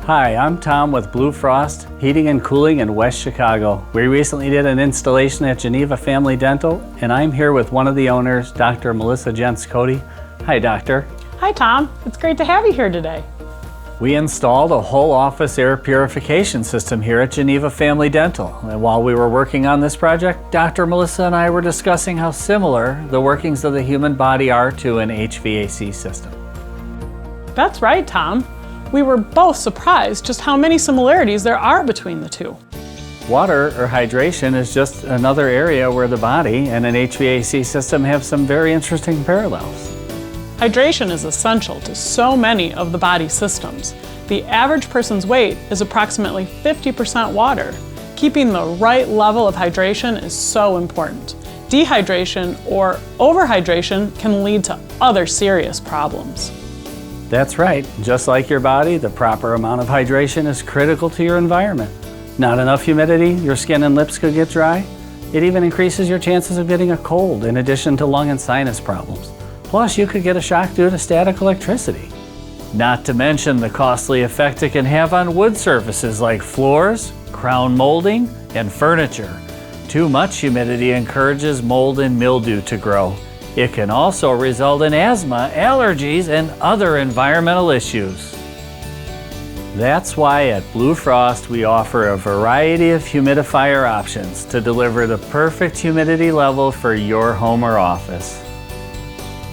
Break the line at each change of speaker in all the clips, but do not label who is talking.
Hi, I'm Tom with Blue Frost Heating and Cooling in West Chicago. We recently did an installation at Geneva Family Dental, and I'm here with one of the owners, Dr. Melissa Jentz-Cody. Hi, Doctor.
Hi, Tom. It's great to have you here today.
We installed a whole office air purification system here at Geneva Family Dental. And while we were working on this project, Dr. Melissa and I were discussing how similar the workings of the human body are to an HVAC system.
That's right, Tom. We were both surprised just how many similarities there are between the two.
Water or hydration is just another area where the body and an HVAC system have some very interesting parallels.
Hydration is essential to so many of the body's systems. The average person's weight is approximately 50% water. Keeping the right level of hydration is so important. Dehydration or overhydration can lead to other serious problems.
That's right. Just like your body, the proper amount of hydration is critical to your environment. Not enough humidity, your skin and lips could get dry. It even increases your chances of getting a cold in addition to lung and sinus problems. Plus, you could get a shock due to static electricity. Not to mention the costly effect it can have on wood surfaces like floors, crown molding, and furniture. Too much humidity encourages mold and mildew to grow. It can also result in asthma, allergies, and other environmental issues. That's why at Blue Frost we offer a variety of humidifier options to deliver the perfect humidity level for your home or office.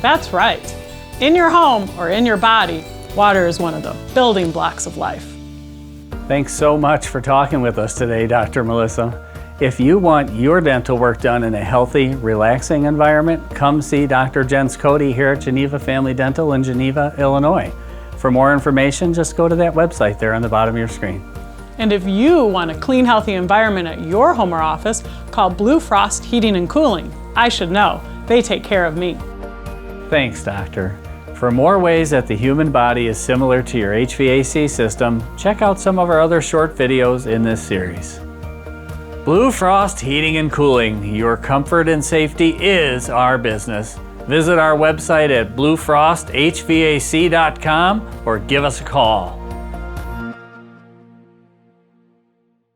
That's right. In your home or in your body, water is one of the building blocks of life.
Thanks so much for talking with us today, Dr. Melissa. If you want your dental work done in a healthy, relaxing environment, come see Dr. Jentz-Cody here at Geneva Family Dental in Geneva, Illinois. For more information, just go to that website there on the bottom of your screen.
And if you want a clean, healthy environment at your home or office, call Blue Frost Heating and Cooling. I should know. They take care of me.
Thanks, Doctor. For more ways that the human body is similar to your HVAC system, check out some of our other short videos in this series. Blue Frost Heating and Cooling. Your comfort and safety is our business. Visit our website at bluefrosthvac.com or give us a call.